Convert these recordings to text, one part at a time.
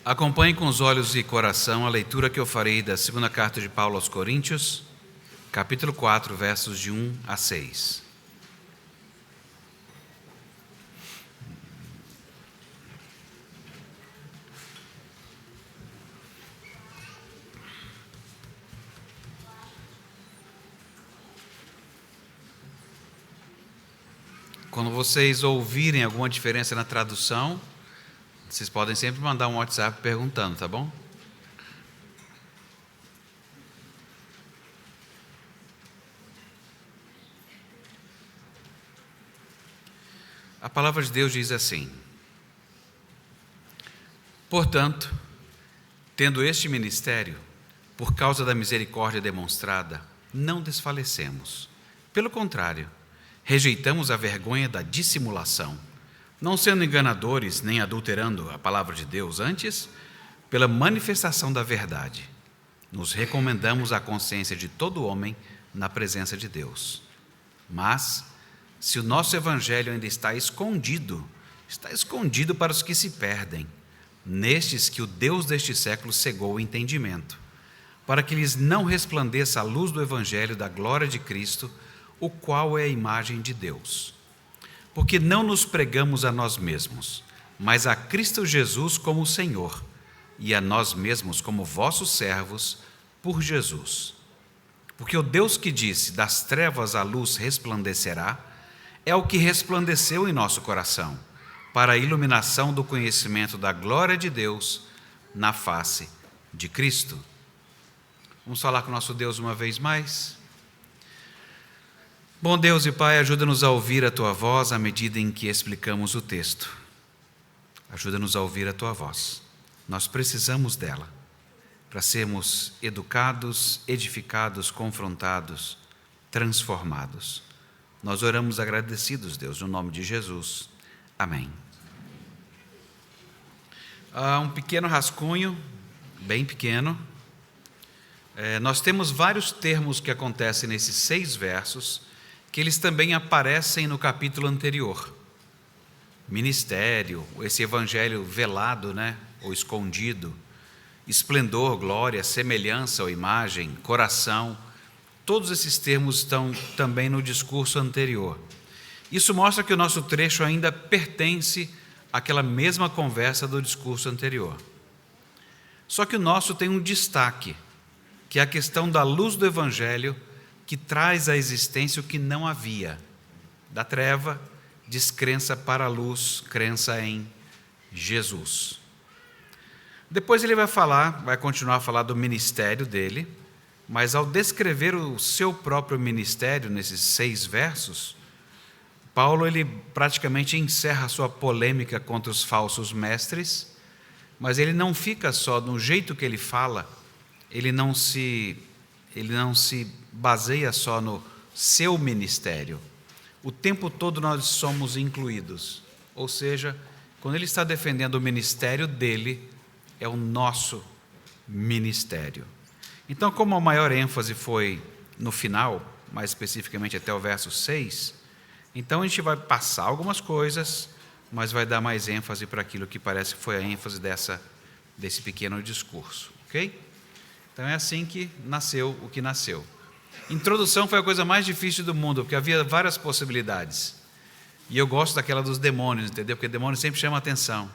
Acompanhe com os olhos e coração a leitura que eu farei da segunda carta de Paulo aos Coríntios, capítulo 4, versos de 1 a 6. Quando vocês ouvirem alguma diferença na tradução, vocês podem sempre mandar um WhatsApp perguntando, tá bom? A palavra de Deus diz assim: portanto, tendo este ministério, por causa da misericórdia demonstrada, não desfalecemos. Pelo contrário, rejeitamos a vergonha da dissimulação, não sendo enganadores nem adulterando a palavra de Deus, antes, pela manifestação da verdade, nos recomendamos à consciência de todo homem na presença de Deus. Mas, se o nosso evangelho ainda está escondido para os que se perdem, nestes que o Deus deste século cegou o entendimento, para que lhes não resplandeça a luz do evangelho da glória de Cristo, o qual é a imagem de Deus. Porque não nos pregamos a nós mesmos, mas a Cristo Jesus como Senhor, e a nós mesmos como vossos servos, por Jesus. Porque o Deus que disse, das trevas a luz resplandecerá, é o que resplandeceu em nosso coração, para a iluminação do conhecimento da glória de Deus na face de Cristo. Vamos falar com o nosso Deus uma vez mais? Bom Deus e Pai, ajuda-nos a ouvir a Tua voz à medida em que explicamos o texto. Ajuda-nos a ouvir a Tua voz. Nós precisamos dela para sermos educados, edificados, confrontados, transformados. Nós oramos agradecidos, Deus, no nome de Jesus. Amém. Um pequeno rascunho, bem pequeno. Nós temos vários termos que acontecem nesses 6 versos, que eles também aparecem no capítulo anterior. Ministério, esse evangelho velado, ou escondido, esplendor, glória, semelhança ou imagem, coração, todos esses termos estão também no discurso anterior. Isso mostra que o nosso trecho ainda pertence àquela mesma conversa do discurso anterior. Só que o nosso tem um destaque, que é a questão da luz do evangelho, que traz à existência o que não havia, da treva, descrença para a luz, crença em Jesus. Depois ele vai continuar a falar do ministério dele, mas ao descrever o seu próprio ministério nesses 6 versos, Paulo ele praticamente encerra a sua polêmica contra os falsos mestres, mas ele não fica só no jeito que ele fala, ele não se baseia só no seu ministério. O tempo todo nós somos incluídos. Ou seja, quando ele está defendendo o ministério dele, é o nosso ministério. Então, como a maior ênfase foi no final, mais especificamente até o verso 6, então a gente vai passar algumas coisas, mas vai dar mais ênfase para aquilo que parece que foi a ênfase desse pequeno discurso. Ok? Então é assim que nasceu o que nasceu. Introdução foi a coisa mais difícil do mundo, porque havia várias possibilidades. E eu gosto daquela dos demônios, entendeu? Porque demônio sempre chama atenção.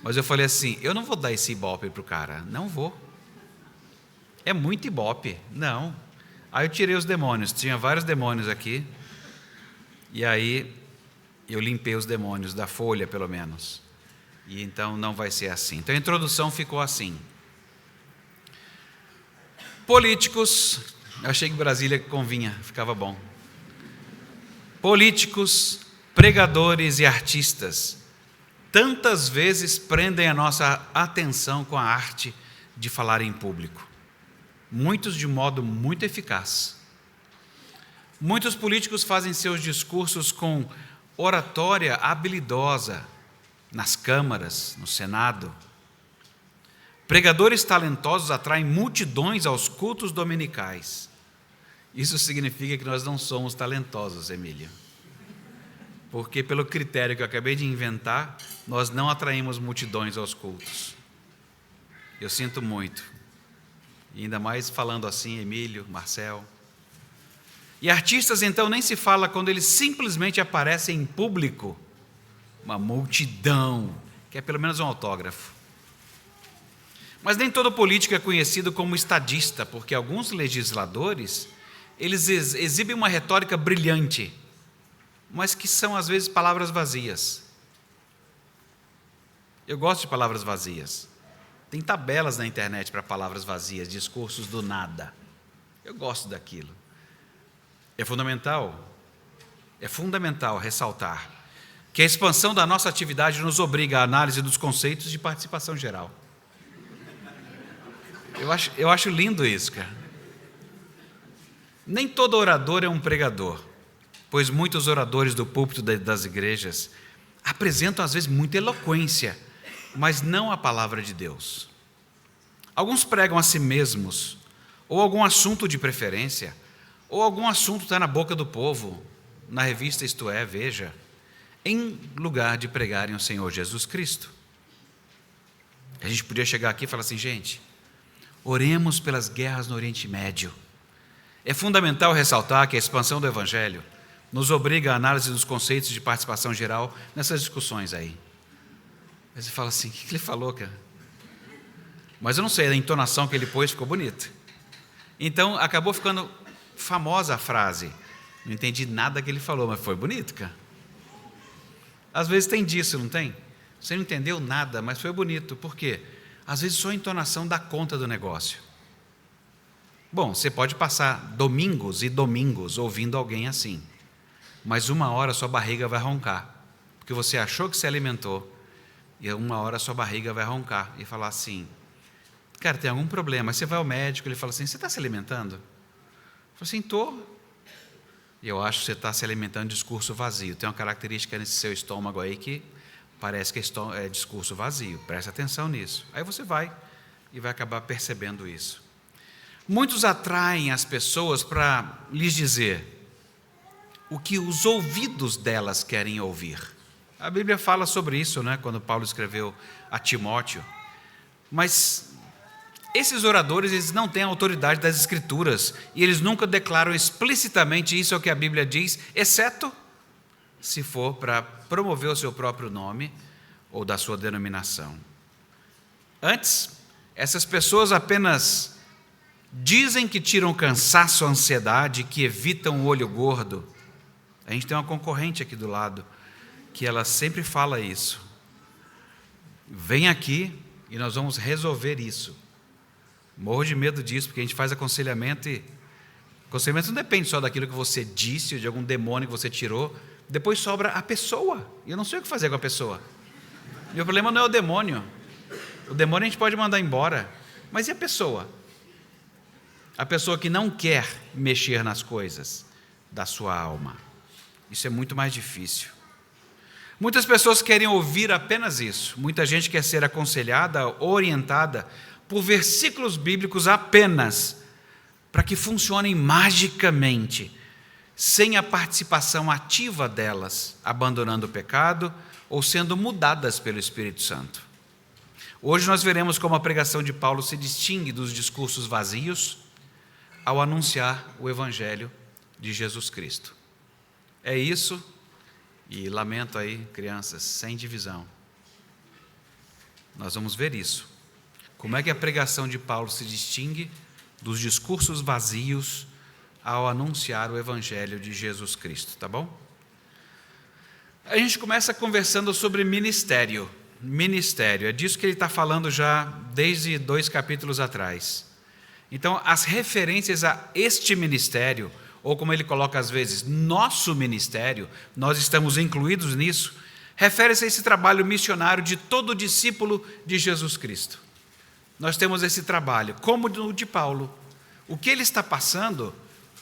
Mas eu falei assim, eu não vou dar esse ibope para o cara, não vou. É muito ibope, não. Aí eu tirei os demônios, tinha vários demônios aqui. E aí eu limpei os demônios da folha, pelo menos. E então não vai ser assim. Então a introdução ficou assim. Políticos, eu achei que Brasília convinha, ficava bom. Políticos, pregadores e artistas tantas vezes prendem a nossa atenção com a arte de falar em público. Muitos de modo muito eficaz. Muitos políticos fazem seus discursos com oratória habilidosa nas câmaras, no Senado. Pregadores talentosos atraem multidões aos cultos dominicais. Isso significa que nós não somos talentosos, Emília. Porque pelo critério que eu acabei de inventar, nós não atraímos multidões aos cultos. Eu sinto muito. E ainda mais falando assim, Emílio, Marcel. E artistas, então, nem se fala quando eles simplesmente aparecem em público. Uma multidão, que é pelo menos um autógrafo. Mas nem todo político é conhecido como estadista, porque alguns legisladores, eles exibem uma retórica brilhante, mas que são às vezes palavras vazias. Eu gosto de palavras vazias. Tem tabelas na internet para palavras vazias, discursos do nada. Eu gosto daquilo. É fundamental ressaltar que a expansão da nossa atividade nos obriga à análise dos conceitos de participação geral. Eu acho lindo isso, cara. Nem todo orador é um pregador, pois muitos oradores do púlpito das igrejas apresentam às vezes muita eloquência, mas não a palavra de Deus. Alguns pregam a si mesmos, ou algum assunto de preferência, ou algum assunto está na boca do povo, na revista Isto É, Veja, em lugar de pregarem o Senhor Jesus Cristo. A gente podia chegar aqui e falar assim, gente, oremos pelas guerras no Oriente Médio. É fundamental ressaltar que a expansão do Evangelho nos obriga à análise dos conceitos de participação geral nessas discussões aí. Aí você fala assim, o que ele falou, cara? Mas eu não sei, a entonação que ele pôs ficou bonita. Então, acabou ficando famosa a frase. Não entendi nada que ele falou, mas foi bonito, cara. Às vezes tem disso, não tem? Você não entendeu nada, mas foi bonito. Por quê? Às vezes só a entonação dá conta do negócio. Bom, você pode passar domingos e domingos ouvindo alguém assim, mas uma hora sua barriga vai roncar, porque você achou que se alimentou, e uma hora sua barriga vai roncar e falar assim, cara, tem algum problema. Aí você vai ao médico, ele fala assim, você está se alimentando? Eu falo assim, estou. E eu acho que você está se alimentando de discurso vazio. Tem uma característica nesse seu estômago aí que parece que é discurso vazio. Presta atenção nisso. Aí você vai e vai acabar percebendo isso. Muitos atraem as pessoas para lhes dizer o que os ouvidos delas querem ouvir. A Bíblia fala sobre isso, né, quando Paulo escreveu a Timóteo. Mas esses oradores, eles não têm a autoridade das Escrituras e eles nunca declaram explicitamente isso é o que a Bíblia diz, exceto se for para promover o seu próprio nome ou da sua denominação. Antes, essas pessoas apenas dizem que tiram cansaço, ansiedade, que evitam o olho gordo. A gente tem uma concorrente aqui do lado, que ela sempre fala isso. Vem aqui e nós vamos resolver isso. Morro de medo disso, porque a gente faz aconselhamento e aconselhamento não depende só daquilo que você disse ou de algum demônio que você tirou. Depois sobra a pessoa. E eu não sei o que fazer com a pessoa. Meu problema não é o demônio. O demônio a gente pode mandar embora. Mas e a pessoa? A pessoa que não quer mexer nas coisas da sua alma. Isso é muito mais difícil. Muitas pessoas querem ouvir apenas isso. Muita gente quer ser aconselhada, orientada por versículos bíblicos apenas, para que funcionem magicamente, sem a participação ativa delas, abandonando o pecado ou sendo mudadas pelo Espírito Santo. Hoje nós veremos como a pregação de Paulo se distingue dos discursos vazios ao anunciar o Evangelho de Jesus Cristo. É isso, e lamento aí, crianças, sem divisão. Nós vamos ver isso. Como é que a pregação de Paulo se distingue dos discursos vazios ao anunciar o Evangelho de Jesus Cristo, tá bom? A gente começa conversando sobre ministério. Ministério, é disso que ele está falando já desde 2 capítulos atrás. Então, as referências a este ministério, ou como ele coloca às vezes, nosso ministério, nós estamos incluídos nisso, refere-se a esse trabalho missionário de todo discípulo de Jesus Cristo. Nós temos esse trabalho, como o de Paulo. O que ele está passando,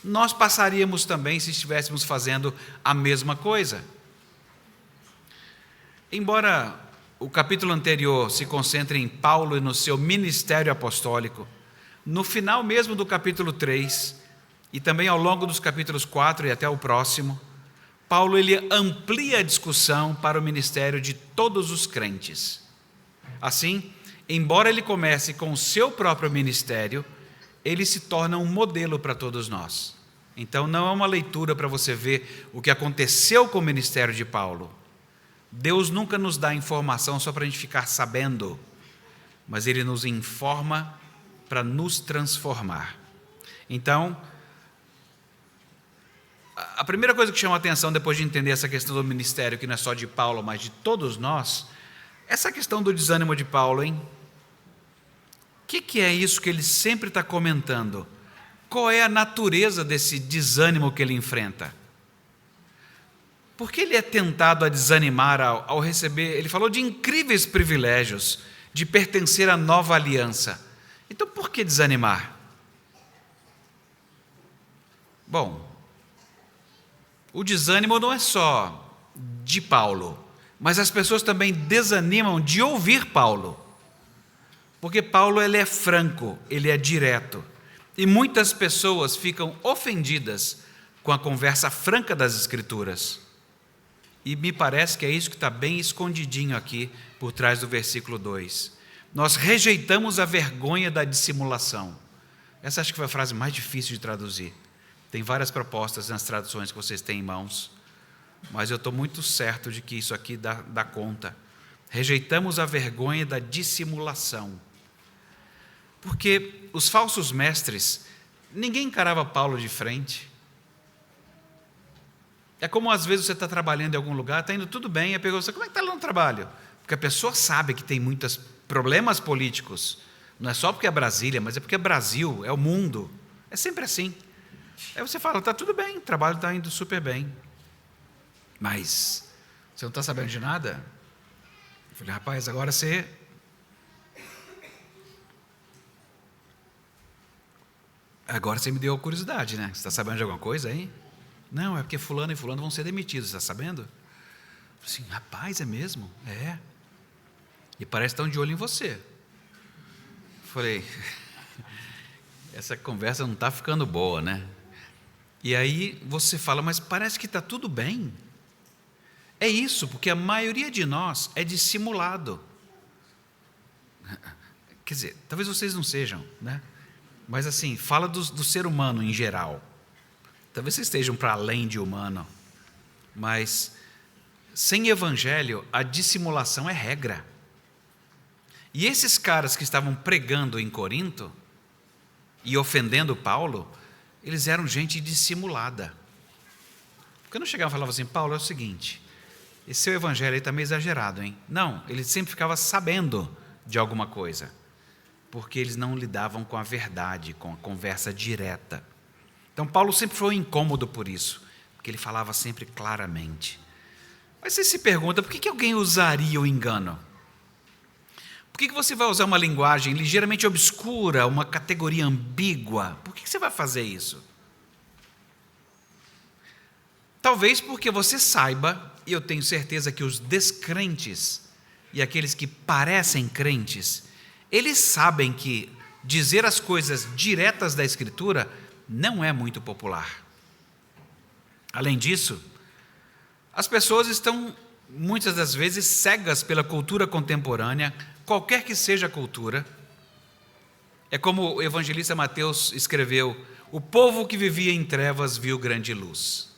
nós passaríamos também se estivéssemos fazendo a mesma coisa. Embora o capítulo anterior se concentre em Paulo e no seu ministério apostólico, no final mesmo do capítulo 3, e também ao longo dos capítulos 4 e até o próximo, Paulo ele amplia a discussão para o ministério de todos os crentes. Assim, embora ele comece com o seu próprio ministério, ele se torna um modelo para todos nós. Então não é uma leitura para você ver o que aconteceu com o ministério de Paulo. Deus nunca nos dá informação só para a gente ficar sabendo, mas Ele nos informa para nos transformar. Então, a primeira coisa que chama a atenção depois de entender essa questão do ministério, que não é só de Paulo, mas de todos nós, essa questão do desânimo de Paulo, hein? O que é isso que ele sempre está comentando? Qual é a natureza desse desânimo que ele enfrenta? Por que ele é tentado a desanimar ao receber? Ele falou de incríveis privilégios, de pertencer à nova aliança. Então, por que desanimar? Bom, o desânimo não é só de Paulo, mas as pessoas também desanimam de ouvir Paulo. Porque Paulo ele é franco, ele é direto. E muitas pessoas ficam ofendidas com a conversa franca das Escrituras. E me parece que é isso que está bem escondidinho aqui por trás do versículo 2. Nós rejeitamos a vergonha da dissimulação. Essa acho que foi a frase mais difícil de traduzir. Tem várias propostas nas traduções que vocês têm em mãos, mas eu estou muito certo de que isso aqui dá conta. Rejeitamos a vergonha da dissimulação. Porque os falsos mestres, ninguém encarava Paulo de frente. É como às vezes você está trabalhando em algum lugar, está indo tudo bem, e a pergunta, como é que está lá no trabalho? Porque a pessoa sabe que tem muitos problemas políticos. Não é só porque é Brasília, mas é porque é Brasil, é o mundo. É sempre assim. Aí você fala, está tudo bem, o trabalho está indo super bem. Mas você não está sabendo de nada? Eu falei, rapaz, agora você me deu curiosidade, né? Você está sabendo de alguma coisa aí? Não, é porque fulano e fulano vão ser demitidos, está sabendo? Eu falei assim, rapaz, é mesmo? É. E parece que estão de olho em você. Eu falei, essa conversa não está ficando boa, né? E aí você fala, mas parece que está tudo bem. É isso, porque a maioria de nós é dissimulado. Quer dizer, talvez vocês não sejam, né? Mas assim, fala do ser humano em geral. Talvez vocês estejam para além de humano. Mas sem evangelho, a dissimulação é regra. E esses caras que estavam pregando em Corinto e ofendendo Paulo, eles eram gente dissimulada. Porque não chegavam e falavam assim, Paulo, é o seguinte, esse seu evangelho aí está meio exagerado, hein? Não, ele sempre ficava sabendo de alguma coisa, porque eles não lidavam com a verdade, com a conversa direta. Então Paulo sempre foi incômodo por isso, porque ele falava sempre claramente. Mas você se pergunta, por que alguém usaria o engano? Por que você vai usar uma linguagem ligeiramente obscura, uma categoria ambígua? Por que você vai fazer isso? Talvez porque você saiba, e eu tenho certeza que os descrentes e aqueles que parecem crentes, eles sabem que dizer as coisas diretas da Escritura não é muito popular. Além disso, as pessoas estão, muitas das vezes, cegas pela cultura contemporânea, qualquer que seja a cultura. É como o evangelista Mateus escreveu, o povo que vivia em trevas viu grande luz.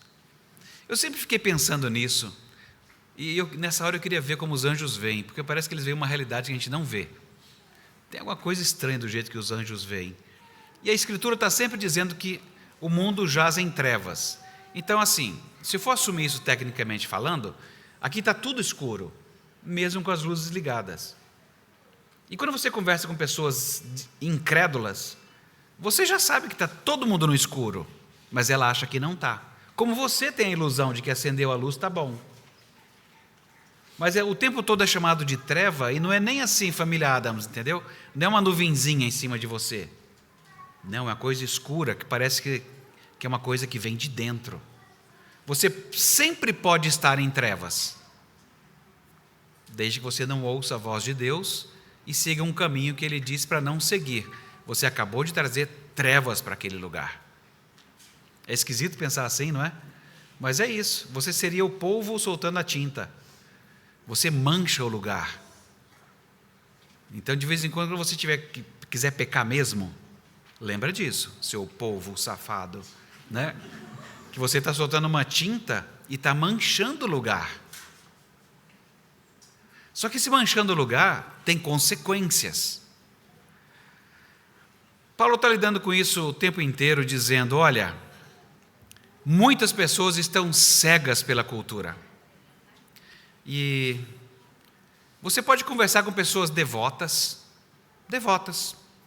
Eu sempre fiquei pensando nisso, e nessa hora eu queria ver como os anjos veem, porque parece que eles veem uma realidade que a gente não vê. Tem alguma coisa estranha do jeito que os anjos veem. E a Escritura está sempre dizendo que o mundo jaz em trevas. Então, assim, se for assumir isso tecnicamente falando, aqui está tudo escuro, mesmo com as luzes ligadas. E quando você conversa com pessoas incrédulas, você já sabe que está todo mundo no escuro, mas ela acha que não está. Como você tem a ilusão de que acendeu a luz, está bom. Mas o tempo todo é chamado de treva, e não é nem assim, família Adams, entendeu? Não é uma nuvenzinha em cima de você. Não, é uma coisa escura, que parece que é uma coisa que vem de dentro. Você sempre pode estar em trevas, desde que você não ouça a voz de Deus e siga um caminho que Ele diz para não seguir. Você acabou de trazer trevas para aquele lugar. É esquisito pensar assim, não é? Mas é isso, você seria o polvo soltando a tinta. Você mancha o lugar. Então, de vez em quando você quiser pecar mesmo, lembra disso, seu povo safado, né? Que você está soltando uma tinta e está manchando o lugar. Só que esse manchando o lugar tem consequências. Paulo está lidando com isso o tempo inteiro, dizendo, olha, muitas pessoas estão cegas pela cultura. E você pode conversar com pessoas devotas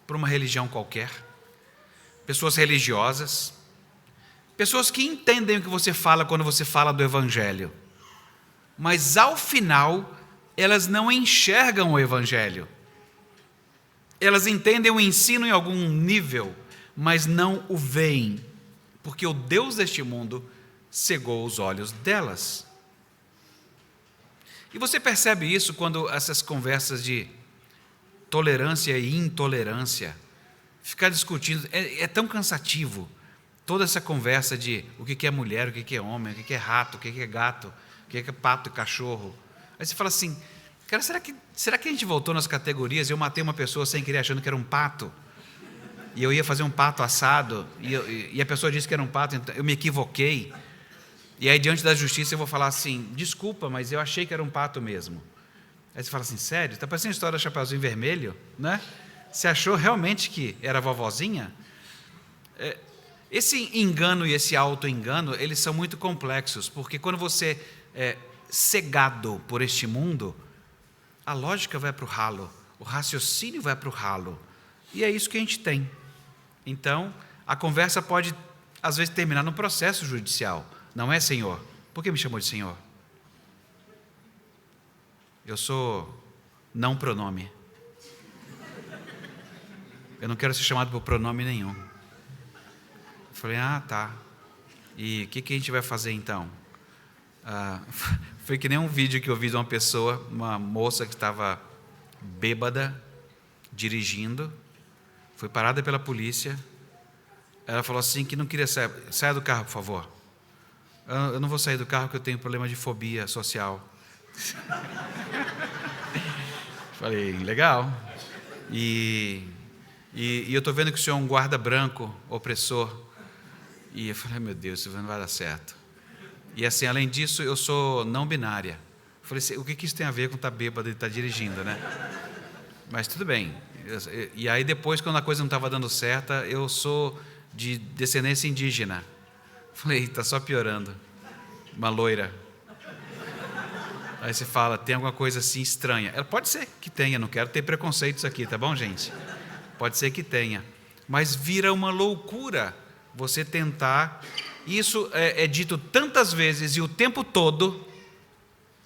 por uma religião qualquer, pessoas religiosas, pessoas que entendem o que você fala quando você fala do Evangelho, mas ao final elas não enxergam o Evangelho. Elas entendem o ensino em algum nível, mas não o veem, porque o Deus deste mundo cegou os olhos delas. E você percebe isso quando essas conversas de tolerância e intolerância, ficar discutindo, é tão cansativo, toda essa conversa de o que é mulher, o que é homem, o que é rato, o que é gato, o que é pato e cachorro. Aí você fala assim, cara, será que a gente voltou nas categorias e eu matei uma pessoa sem querer achando que era um pato? E eu ia fazer um pato assado, e a pessoa disse que era um pato, então eu me equivoquei. E aí, diante da justiça, eu vou falar assim, desculpa, mas eu achei que era um pato mesmo. Aí você fala assim, sério? Está parecendo a história do Chapeuzinho Vermelho, né? Você achou realmente que era a vovozinha? Esse engano e esse auto-engano, eles são muito complexos, porque quando você é cegado por este mundo, a lógica vai para o ralo, o raciocínio vai para o ralo, e é isso que a gente tem. Então, a conversa pode, às vezes, terminar no processo judicial. Não é, Senhor? Por que me chamou de Senhor? Eu sou não pronome. Eu não quero ser chamado por pronome nenhum. Eu falei, tá. E o que a gente vai fazer então? Foi que nem um vídeo que eu vi de uma pessoa, uma moça que estava bêbada, dirigindo, foi parada pela polícia. Ela falou assim que não queria sair. Saia do carro, por favor. Eu não vou sair do carro porque eu tenho problema de fobia social. Falei, legal. E eu estou vendo que o senhor é um guarda branco, opressor. E eu falei, meu Deus, isso não vai dar certo. E assim, além disso, eu sou não binária. Eu falei, o que isso tem a ver com estar bêbado e estar dirigindo, né? Mas tudo bem. E aí depois, quando a coisa não estava dando certo, eu sou de descendência indígena. Falei, está só piorando. Uma loira. Aí você fala, tem alguma coisa assim estranha. Ela pode ser que tenha, não quero ter preconceitos aqui, tá bom, gente? Pode ser que tenha. Mas vira uma loucura você tentar. Isso é dito tantas vezes e o tempo todo,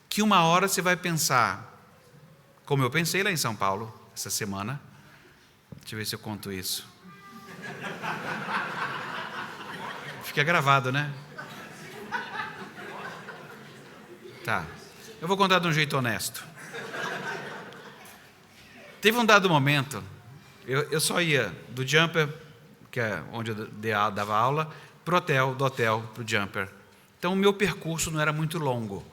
que uma hora você vai pensar, como eu pensei lá em São Paulo, essa semana. Deixa eu ver se eu conto isso. Fica gravado, né? Tá. Eu vou contar de um jeito honesto. Teve um dado momento, eu só ia do Jumper, que é onde eu dava aula, pro hotel, do hotel pro Jumper. Então o meu percurso não era muito longo.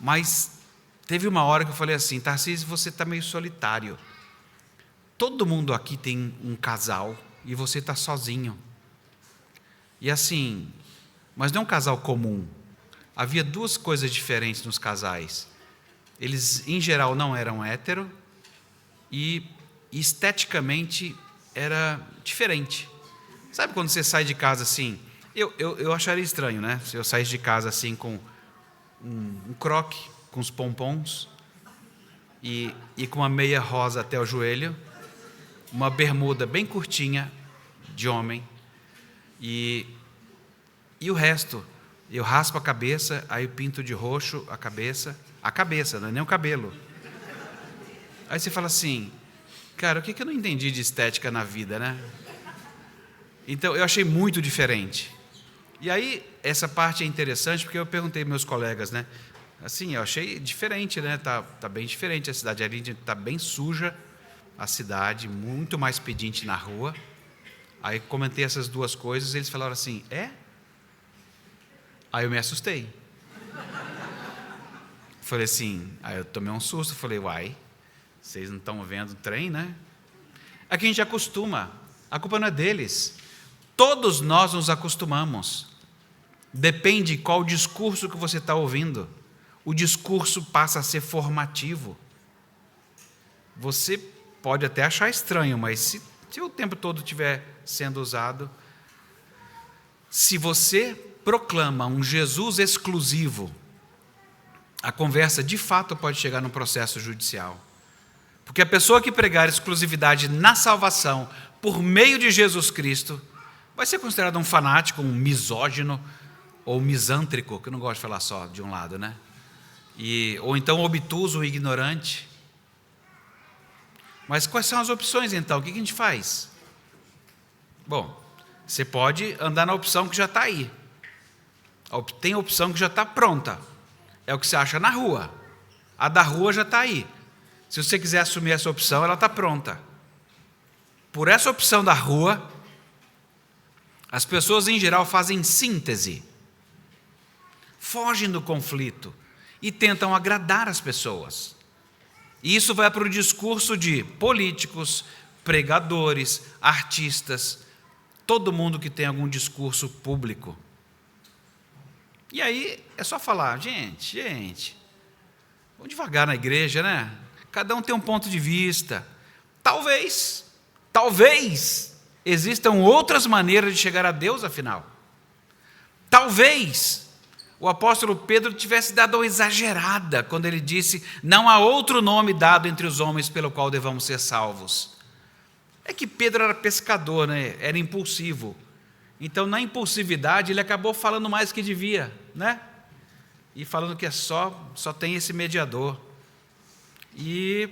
Mas teve uma hora que eu falei assim, Tarcísio, você está meio solitário. Todo mundo aqui tem um casal e você está sozinho. E assim, mas não é um casal comum. Havia duas coisas diferentes nos casais. Eles, em geral, não eram hétero e esteticamente era diferente. Sabe quando você sai de casa assim? Eu acharia estranho, né? Se eu saísse de casa assim com um croque, com os pompons e com uma meia rosa até o joelho, uma bermuda bem curtinha de homem e o resto, eu raspo a cabeça, aí pinto de roxo a cabeça, não é nem o cabelo. Aí você fala assim, cara, o que eu não entendi de estética na vida, né? Então, eu achei muito diferente. E aí, essa parte é interessante, porque eu perguntei aos meus colegas, né? Assim, eu achei diferente, né? Tá bem diferente a cidade. Ali está bem suja a cidade, muito mais pedinte na rua. Aí comentei essas duas coisas, e eles falaram assim, Aí eu me assustei. Falei assim, aí eu tomei um susto, falei, uai, Vocês não estão vendo o trem, né? Aqui a gente acostuma. A culpa não é deles. Todos nós nos acostumamos. Depende qual discurso que você está ouvindo. O discurso passa a ser formativo. Você pode até achar estranho, mas se o tempo todo estiver sendo usado, se você proclama um Jesus exclusivo, a conversa de fato pode chegar no processo judicial. Porque a pessoa que pregar exclusividade na salvação por meio de Jesus Cristo vai ser considerado um fanático, um misógino ou misântrico, que eu não gosto de falar só de um lado, né? Ou então obtuso ou ignorante. Mas quais são as opções então? O que a gente faz? Bom, você pode andar na opção que já está aí. Tem a opção que já está pronta. É o que você acha na rua. A da rua já está aí. Se você quiser assumir essa opção, ela está pronta. Por essa opção da rua, as pessoas em geral fazem síntese. Fogem do conflito e tentam agradar as pessoas. E isso vai para o discurso de políticos, pregadores, artistas, todo mundo que tem algum discurso público. E aí é só falar, gente, vamos devagar na igreja, né? Cada um tem um ponto de vista. Talvez existam outras maneiras de chegar a Deus, afinal. Talvez o apóstolo Pedro tivesse dado uma exagerada quando ele disse: não há outro nome dado entre os homens pelo qual devamos ser salvos. É que Pedro era pescador, né? Era impulsivo. Então, na impulsividade, ele acabou falando mais que devia, né? E falando que só tem esse mediador. E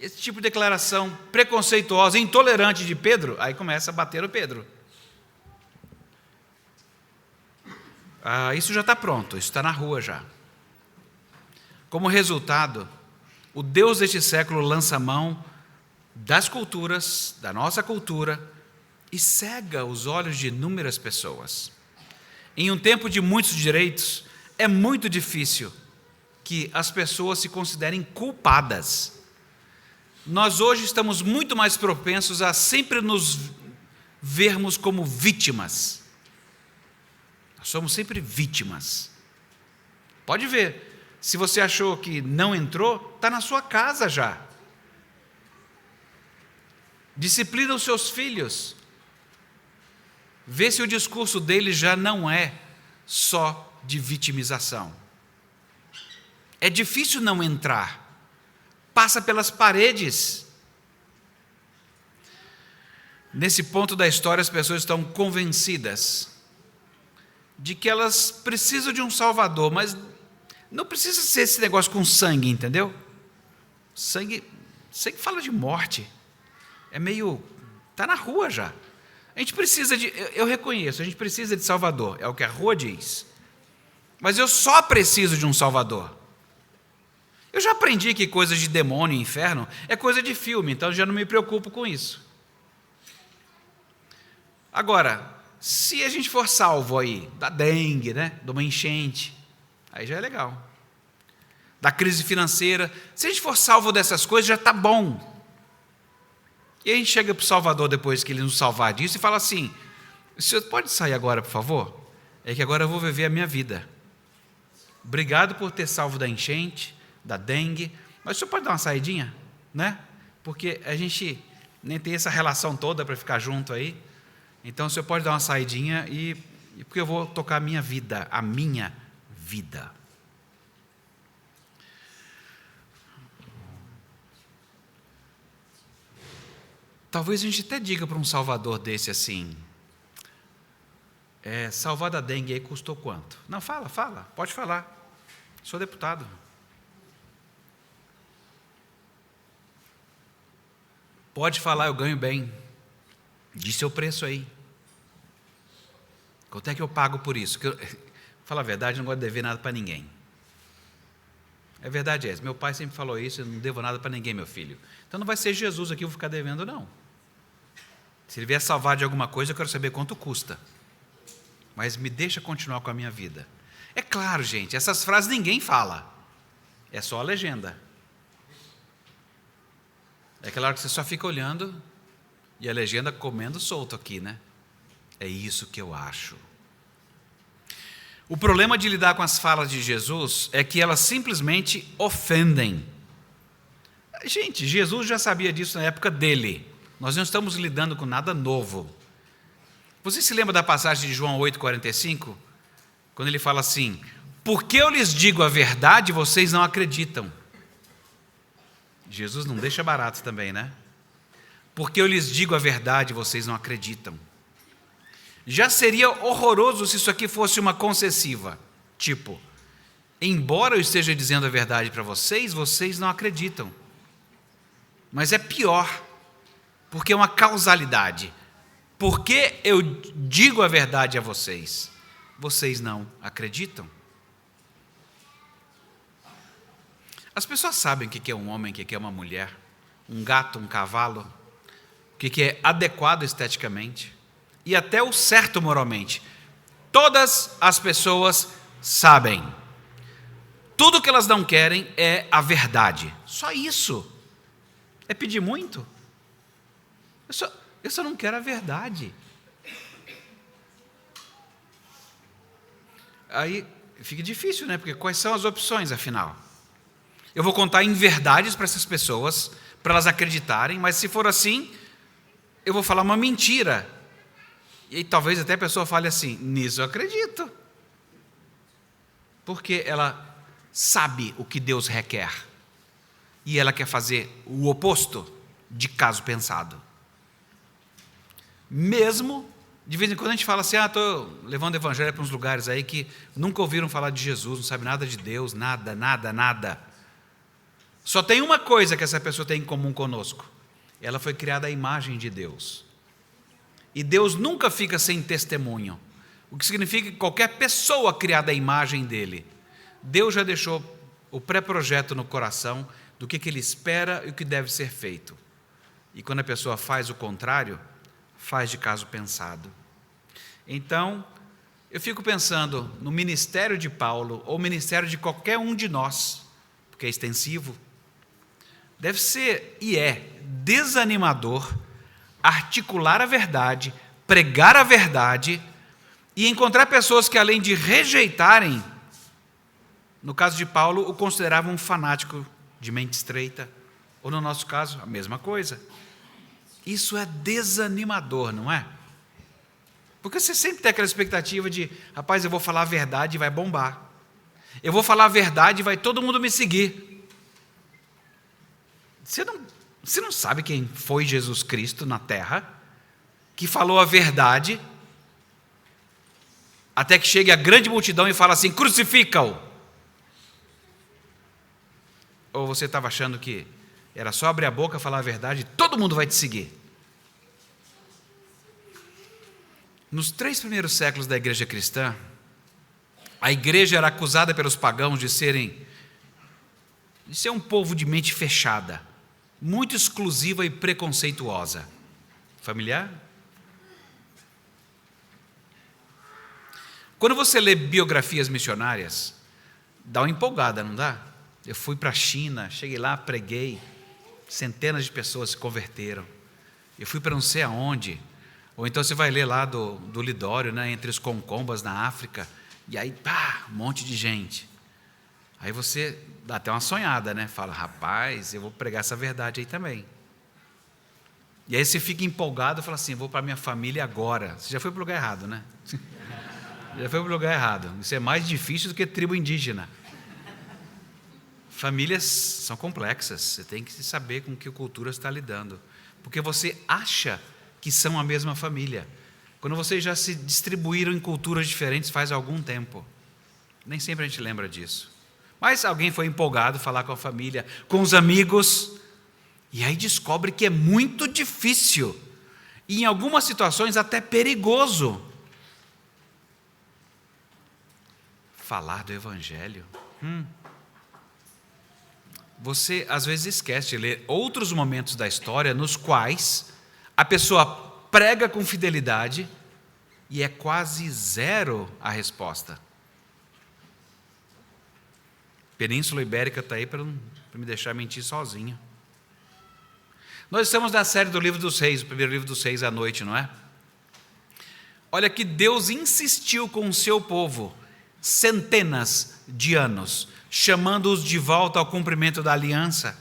esse tipo de declaração preconceituosa, intolerante de Pedro, aí começa a bater o Pedro. Isso já está pronto, isso está na rua já. Como resultado, o Deus deste século lança mão das culturas, da nossa cultura, e cega os olhos de inúmeras pessoas. Em um tempo de muitos direitos, é muito difícil que as pessoas se considerem culpadas. Nós hoje estamos muito mais propensos a sempre nos vermos como vítimas. Nós somos sempre vítimas. Pode ver, se você achou que não entrou, está na sua casa já. Disciplina os seus filhos. Vê se o discurso deles já não é só de vitimização. É difícil não entrar. Passa pelas paredes. Nesse ponto da história, as pessoas estão convencidas de que elas precisam de um Salvador, mas não precisa ser esse negócio com sangue, entendeu? Sangue fala de morte. É meio... está na rua já. A gente precisa eu reconheço, a gente precisa de Salvador, é o que a rua diz. Mas eu só preciso de um Salvador. Eu já aprendi que coisas de demônio e inferno é coisa de filme, então eu já não me preocupo com isso. Agora, se a gente for salvo aí da dengue, né, de uma enchente, aí já é legal. Da crise financeira, se a gente for salvo dessas coisas, já está bom. E a gente chega para o Salvador depois que ele nos salvar disso e fala assim: o senhor pode sair agora, por favor? É que agora eu vou viver a minha vida. Obrigado por ter salvo da enchente, da dengue, mas o senhor pode dar uma saidinha, né? Porque a gente nem tem essa relação toda para ficar junto aí. Então o senhor pode dar uma saidinha e porque eu vou tocar a minha vida, a minha vida. Talvez a gente até diga para um salvador desse assim: salvar da dengue aí custou quanto? Não, fala, pode falar. Sou deputado. Pode falar, eu ganho bem. Diz seu preço aí. Quanto é que eu pago por isso? Fala a verdade, eu não gosto de dever nada para ninguém. A verdade é essa. Meu pai sempre falou isso: eu não devo nada para ninguém, meu filho. Então não vai ser Jesus aqui, eu vou ficar devendo, não. Se ele vier salvar de alguma coisa, eu quero saber quanto custa. Mas me deixa continuar com a minha vida. É claro, gente, essas frases ninguém fala. É só a legenda. É aquela hora que você só fica olhando e a legenda comendo solto aqui, né? É isso que eu acho. O problema de lidar com as falas de Jesus é que elas simplesmente ofendem. Gente, Jesus já sabia disso na época dele. Nós não estamos lidando com nada novo. Você se lembra da passagem de João 8,45? Quando ele fala assim: porque eu lhes digo a verdade, vocês não acreditam. Jesus não deixa barato também, né? Porque eu lhes digo a verdade, vocês não acreditam. Já seria horroroso se isso aqui fosse uma concessiva. Tipo, embora eu esteja dizendo a verdade para vocês, vocês não acreditam. Mas é pior, porque é uma causalidade. Porque eu digo a verdade a vocês, vocês não acreditam. As pessoas sabem o que é um homem, o que é uma mulher, um gato, um cavalo, o que é adequado esteticamente e até o certo moralmente. Todas as pessoas sabem. Tudo que elas não querem é a verdade. Só isso. É pedir muito? Eu só não quero a verdade. Aí fica difícil, né? Porque quais são as opções, afinal? Eu vou contar inverdades para essas pessoas, para elas acreditarem, mas se for assim, eu vou falar uma mentira. E aí, talvez até a pessoa fale assim: nisso eu acredito. Porque ela sabe o que Deus requer. E ela quer fazer o oposto de caso pensado. Mesmo, de vez em quando a gente fala assim: estou levando o evangelho para uns lugares aí que nunca ouviram falar de Jesus, não sabe nada de Deus, nada, nada, nada. Só tem uma coisa que essa pessoa tem em comum conosco: ela foi criada à imagem de Deus. E Deus nunca fica sem testemunho, o que significa que qualquer pessoa criada à imagem dele, Deus já deixou o pré-projeto no coração do que ele espera e o que deve ser feito. E quando a pessoa faz o contrário, faz de caso pensado. Então, eu fico pensando no ministério de Paulo, ou ministério de qualquer um de nós, porque é extensivo. Deve ser, e é, desanimador articular a verdade, pregar a verdade e encontrar pessoas que, além de rejeitarem, no caso de Paulo, o consideravam um fanático de mente estreita, ou no nosso caso, a mesma coisa. Isso é desanimador, não é? Porque você sempre tem aquela expectativa de: rapaz, eu vou falar a verdade e vai bombar. Eu vou falar a verdade e vai todo mundo me seguir. Você não sabe quem foi Jesus Cristo na terra, que falou a verdade, até que chegue a grande multidão e fala assim: crucifica-o. Ou você estava achando que era só abrir a boca, falar a verdade e todo mundo vai te seguir? Nos 3 primeiros séculos da igreja cristã, a igreja era acusada pelos pagãos de ser um povo de mente fechada, muito exclusiva e preconceituosa. Familiar? Quando você lê biografias missionárias, dá uma empolgada, não dá? Eu fui para a China, cheguei lá, preguei, centenas de pessoas se converteram. Eu fui para não sei aonde. Ou então você vai ler lá do Lidório, né, entre os concombas na África, e aí, um monte de gente. Aí você dá até uma sonhada, né? Fala: rapaz, eu vou pregar essa verdade aí também. E aí você fica empolgado e fala assim: vou para minha família agora. Você já foi para o lugar errado, né? Já foi para o lugar errado. Isso é mais difícil do que tribo indígena. Famílias são complexas, você tem que saber com que cultura está lidando. Porque você acha que são a mesma família, quando vocês já se distribuíram em culturas diferentes faz algum tempo. Nem sempre a gente lembra disso. Mas alguém foi empolgado falar com a família, com os amigos, e aí descobre que é muito difícil, e em algumas situações até perigoso, falar do Evangelho. Você às vezes esquece de ler outros momentos da história nos quais a pessoa prega com fidelidade e é quase zero a resposta. Península Ibérica está aí para me deixar mentir sozinho. Nós estamos na série do livro dos reis, o primeiro livro dos reis à noite, não é? Olha que Deus insistiu com o seu povo centenas de anos, chamando-os de volta ao cumprimento da aliança,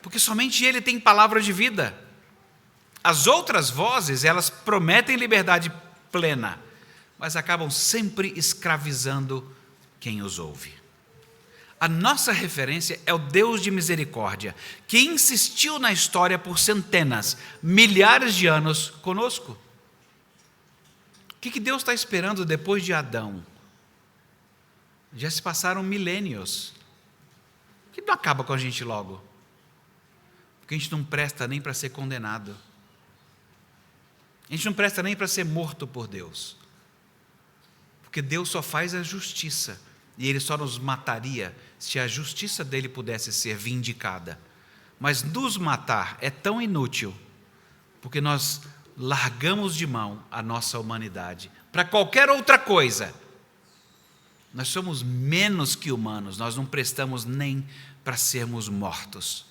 porque somente Ele tem palavra de vida. As outras vozes, elas prometem liberdade plena, mas acabam sempre escravizando quem os ouve. A nossa referência é o Deus de misericórdia, que insistiu na história por centenas, milhares de anos conosco. O que Deus está esperando depois de Adão? Já se passaram milênios. Por que não acaba com a gente logo? Porque a gente não presta nem para ser condenado. A gente não presta nem para ser morto por Deus. Porque Deus só faz a justiça. E Ele só nos mataria se a justiça dele pudesse ser vindicada. Mas nos matar é tão inútil, porque nós largamos de mão a nossa humanidade para qualquer outra coisa. Nós somos menos que humanos, nós não prestamos nem para sermos mortos.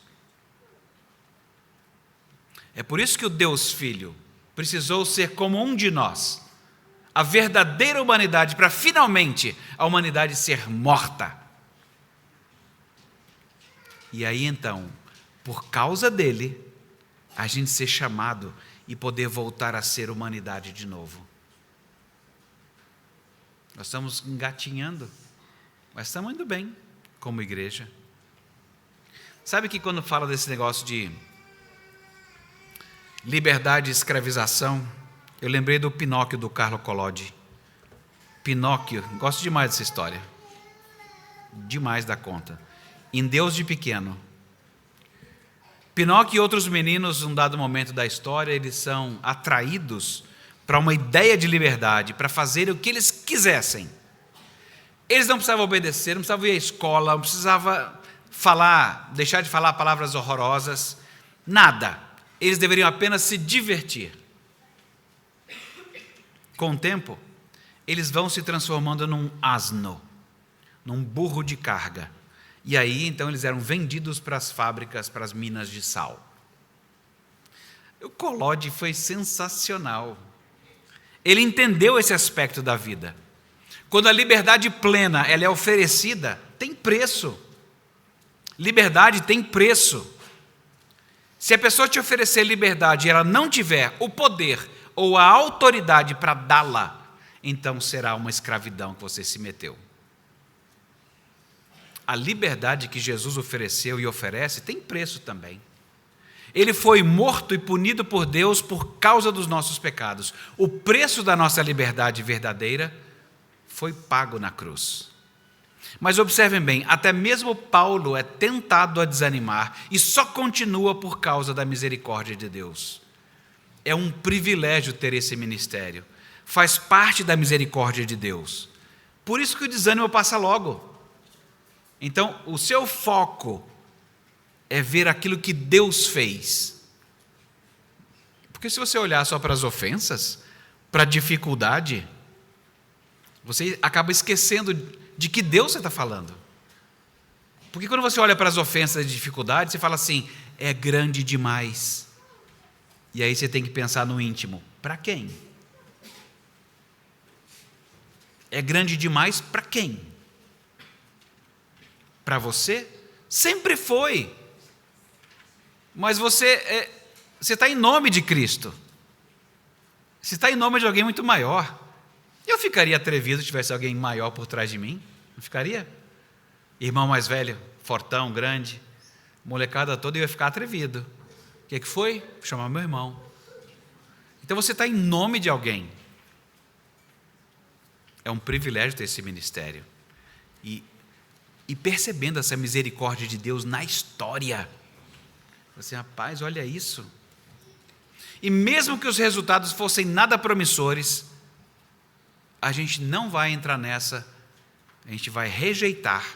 É por isso que o Deus Filho precisou ser como um de nós, a verdadeira humanidade, para finalmente a humanidade ser morta. E aí então, por causa dele, a gente ser chamado e poder voltar a ser humanidade de novo. Nós estamos engatinhando, mas estamos indo bem como igreja. Sabe que quando fala desse negócio de liberdade e escravização, eu lembrei do Pinóquio do Carlo Collodi. Pinóquio, gosto demais dessa história. Demais da conta. Em Deus de Pequeno. Pinóquio e outros meninos, num dado momento da história, eles são atraídos para uma ideia de liberdade, para fazerem o que eles quisessem. Eles não precisavam obedecer, não precisavam ir à escola, não precisavam deixar de falar palavras horrorosas, nada. Eles deveriam apenas se divertir. Com o tempo, eles vão se transformando num asno, num burro de carga. E aí, então, eles eram vendidos para as fábricas, para as minas de sal. O Collodi foi sensacional. Ele entendeu esse aspecto da vida. Quando a liberdade plena ela é oferecida, tem preço. Liberdade tem preço. Se a pessoa te oferecer liberdade e ela não tiver o poder ou a autoridade para dá-la, então será uma escravidão que você se meteu. A liberdade que Jesus ofereceu e oferece tem preço também. Ele foi morto e punido por Deus por causa dos nossos pecados. O preço da nossa liberdade verdadeira foi pago na cruz. Mas observem bem, até mesmo Paulo é tentado a desanimar e só continua por causa da misericórdia de Deus. É um privilégio ter esse ministério. Faz parte da misericórdia de Deus. Por isso que o desânimo passa logo. Então, o seu foco é ver aquilo que Deus fez. Porque se você olhar só para as ofensas, para a dificuldade, você acaba esquecendo de que Deus você está falando. Porque quando você olha para as ofensas e dificuldades, você fala assim, é grande demais. E aí você tem que pensar no íntimo, para quem? É grande demais para quem? Para você? Sempre foi. Mas você está em nome de Cristo. Você está em nome de alguém muito maior. Eu ficaria atrevido se tivesse alguém maior por trás de mim? Não ficaria? Irmão mais velho, fortão, grande, molecada toda, eu ia ficar atrevido. O que foi? Vou chamar meu irmão. Então você está em nome de alguém. É um privilégio ter esse ministério. E percebendo essa misericórdia de Deus na história. Assim, rapaz, olha isso. E mesmo que os resultados fossem nada promissores, a gente não vai entrar nessa, a gente vai rejeitar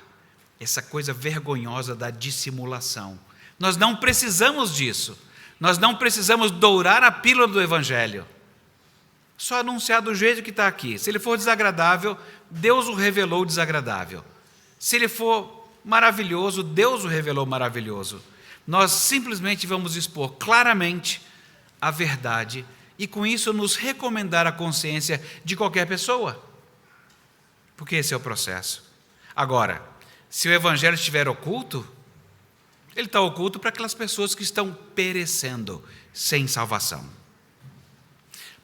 essa coisa vergonhosa da dissimulação. Nós não precisamos disso. Nós não precisamos dourar a pílula do Evangelho. Só anunciar do jeito que está aqui. Se ele for desagradável, Deus o revelou desagradável. Se ele for maravilhoso, Deus o revelou maravilhoso. Nós simplesmente vamos expor claramente a verdade e com isso nos recomendar a consciência de qualquer pessoa. Porque esse é o processo. Agora, se o evangelho estiver oculto, ele está oculto para aquelas pessoas que estão perecendo sem salvação.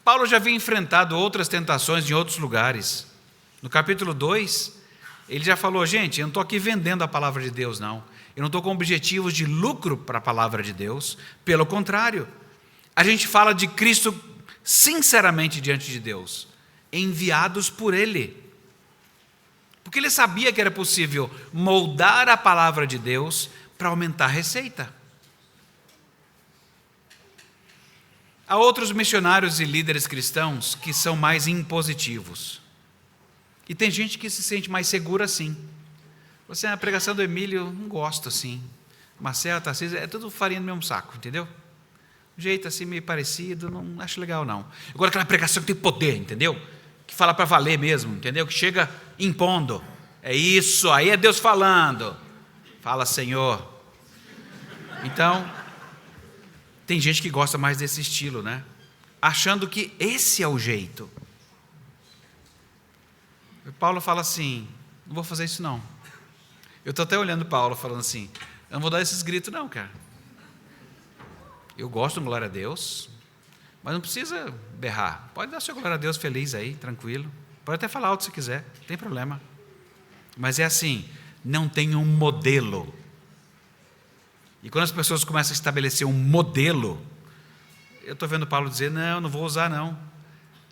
Paulo já havia enfrentado outras tentações em outros lugares. No capítulo 2, ele já falou, gente, eu não estou aqui vendendo a palavra de Deus, não. Eu não estou com objetivos de lucro para a palavra de Deus. Pelo contrário, a gente fala de Cristo sinceramente diante de Deus, enviados por Ele. Porque ele sabia que era possível moldar a palavra de Deus para aumentar a receita. Há outros missionários e líderes cristãos que são mais impositivos. E tem gente que se sente mais segura assim. Você, a pregação do Emílio, não gosto assim. Marcelo, Tarcísio, é tudo farinha no mesmo saco, entendeu? Um jeito assim meio parecido, não acho legal não. Agora aquela pregação que tem poder, entendeu? Que fala para valer mesmo, entendeu? Que chega impondo. É isso, aí é Deus falando. Fala, Senhor. Então, tem gente que gosta mais desse estilo, né? Achando que esse é o jeito. E Paulo fala assim, não vou fazer isso não. Eu estou até olhando Paulo falando assim, eu não vou dar esses gritos não, cara. Eu gosto do glória a Deus, mas não precisa berrar. Pode dar seu glória a Deus feliz aí, tranquilo. Pode até falar alto se quiser, não tem problema. Mas é assim, não tem um modelo. E quando as pessoas começam a estabelecer um modelo, eu estou vendo Paulo dizer, não vou usar não.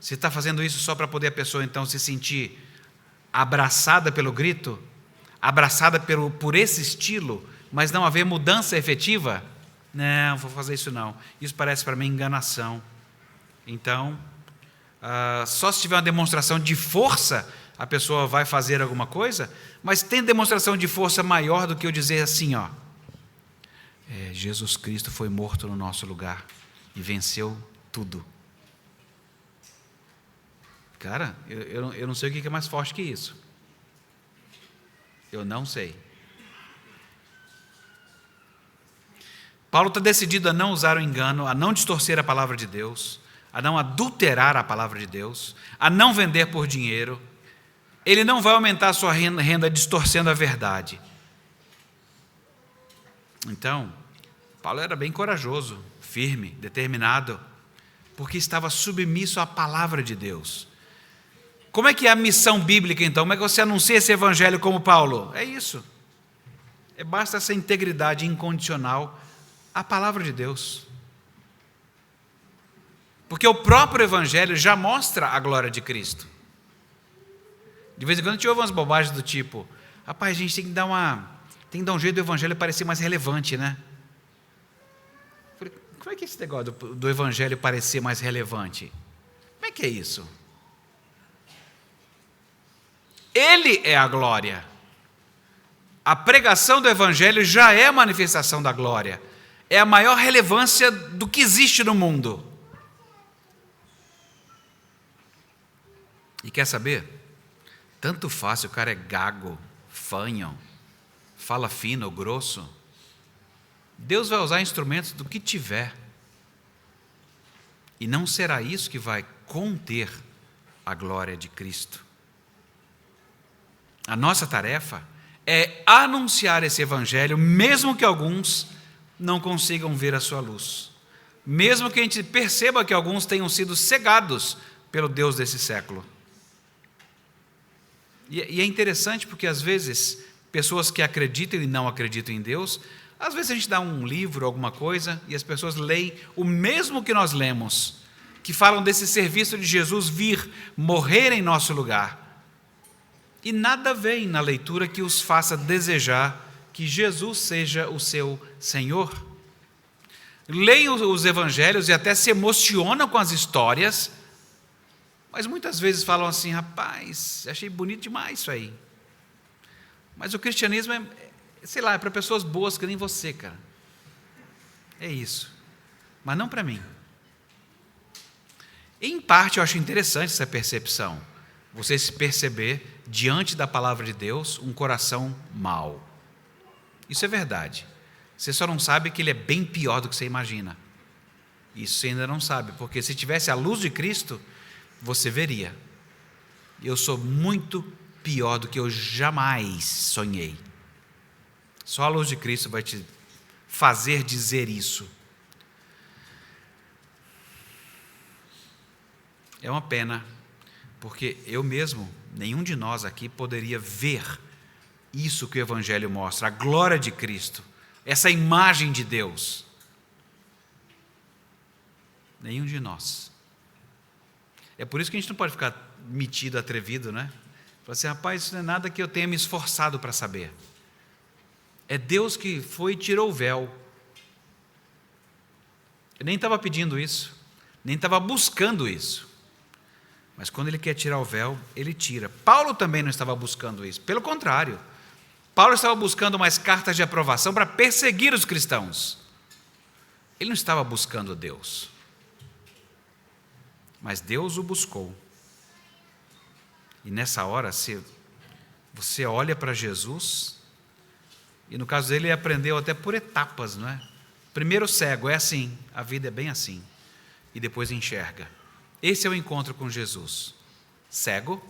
Você está fazendo isso só para poder a pessoa então se sentir abraçada pelo grito, abraçada por esse estilo, mas não haver mudança efetiva? Não vou fazer isso não. Isso parece para mim enganação. Então, só se tiver uma demonstração de força, a pessoa vai fazer alguma coisa, mas tem demonstração de força maior do que eu dizer assim, ó, Jesus Cristo foi morto no nosso lugar e venceu tudo. Cara, eu não sei o que é mais forte que isso. Eu não sei. Paulo está decidido a não usar o engano, a não distorcer a palavra de Deus, a não adulterar a palavra de Deus, a não vender por dinheiro. Ele não vai aumentar a sua renda distorcendo a verdade. Então, Paulo era bem corajoso, firme, determinado, porque estava submisso à palavra de Deus. Como é que é a missão bíblica então? Como é que você anuncia esse evangelho como Paulo? É isso. Basta essa integridade incondicional à palavra de Deus. Porque o próprio evangelho já mostra a glória de Cristo. De vez em quando a gente ouve umas bobagens do tipo, rapaz, a gente tem que dar um jeito do evangelho parecer mais relevante, né? Como é que é esse negócio do evangelho parecer mais relevante? Como é que é isso? Ele é a glória. A pregação do evangelho já é a manifestação da glória. É a maior relevância do que existe no mundo. E quer saber? Tanto faz se o cara é gago, fanho, fala fino ou grosso. Deus vai usar instrumentos do que tiver. E não será isso que vai conter a glória de Cristo. A nossa tarefa é anunciar esse evangelho, mesmo que alguns não consigam ver a sua luz. Mesmo que a gente perceba que alguns tenham sido cegados pelo Deus desse século. E é interessante porque às vezes, pessoas que acreditam e não acreditam em Deus, às vezes a gente dá um livro, alguma coisa, e as pessoas leem o mesmo que nós lemos, que falam desse serviço de Jesus vir morrer em nosso lugar. E nada vem na leitura que os faça desejar que Jesus seja o seu Senhor. Leem os evangelhos e até se emocionam com as histórias, mas muitas vezes falam assim, rapaz, achei bonito demais isso aí. Mas o cristianismo é para pessoas boas que nem você, cara. É isso. Mas não para mim. Em parte eu acho interessante essa percepção. Você se perceber, diante da palavra de Deus, um coração mau. Isso é verdade. Você só não sabe que ele é bem pior do que você imagina. Isso você ainda não sabe, porque se tivesse a luz de Cristo, você veria. Eu sou muito pior do que eu jamais sonhei. Só a luz de Cristo vai te fazer dizer isso. É uma pena, porque eu mesmo, nenhum de nós aqui poderia ver isso que o Evangelho mostra, a glória de Cristo, essa imagem de Deus. Nenhum de nós. É por isso que a gente não pode ficar metido, atrevido, né? Falar assim, rapaz, isso não é nada que eu tenha me esforçado para saber. É Deus que foi e tirou o véu. Eu nem estava pedindo isso, nem estava buscando isso. Mas quando Ele quer tirar o véu, Ele tira. Paulo também não estava buscando isso. Pelo contrário, Paulo estava buscando mais cartas de aprovação para perseguir os cristãos. Ele não estava buscando Deus. Mas Deus o buscou. E nessa hora, você olha para Jesus, e no caso dele, ele aprendeu até por etapas, não é? Primeiro cego, é assim, a vida é bem assim. E depois enxerga. Esse é o encontro com Jesus. Cego.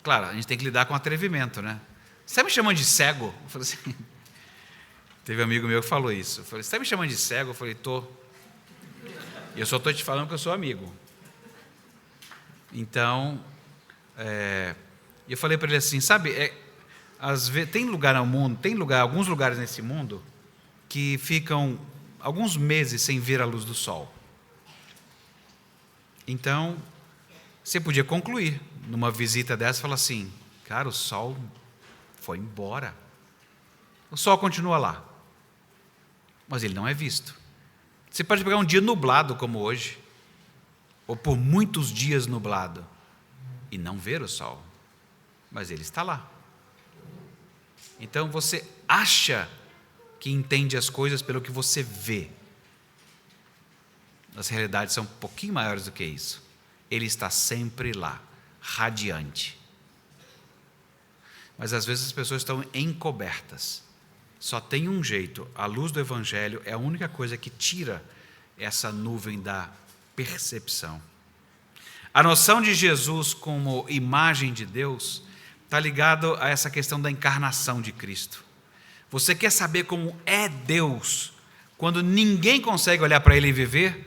Claro, a gente tem que lidar com atrevimento, né? Você está me chamando de cego? Eu falei assim. Teve um amigo meu que falou isso. Eu falei, você está me chamando de cego? Eu falei, estou. Eu só estou te falando que eu sou amigo. Então, eu falei para ele assim, sabe, às vezes, tem lugar no mundo, alguns lugares nesse mundo que ficam alguns meses sem ver a luz do sol. Então, você podia concluir numa visita dessa e falar assim, cara, o sol foi embora. O sol continua lá, mas ele não é visto. Você pode pegar um dia nublado como hoje, ou por muitos dias nublado, e não ver o sol, mas ele está lá. Então você acha que entende as coisas pelo que você vê. As realidades são um pouquinho maiores do que isso. Ele está sempre lá, radiante. Mas às vezes as pessoas estão encobertas. Só tem um jeito, a luz do Evangelho é a única coisa que tira essa nuvem da percepção. A noção de Jesus como imagem de Deus está ligado a essa questão da encarnação de Cristo. Você quer saber como é Deus, quando ninguém consegue olhar para Ele e viver?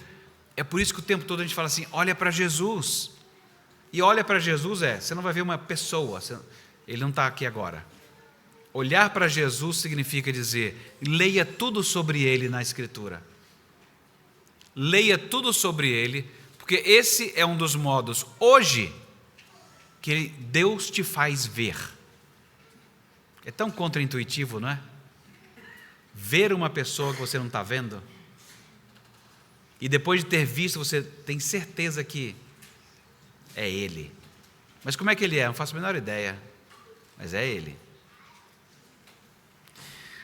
É por isso que o tempo todo a gente fala assim, olha para Jesus. E olha para Jesus você não vai ver uma pessoa, Ele não está aqui agora. Olhar para Jesus significa dizer, leia tudo sobre Ele na Escritura. Leia tudo sobre Ele, porque esse é um dos modos, hoje, que Deus te faz ver. É tão contraintuitivo, não é? Ver uma pessoa que você não está vendo, e depois de ter visto, você tem certeza que é Ele. Mas como é que Ele é? Não faço a menor ideia, mas é Ele.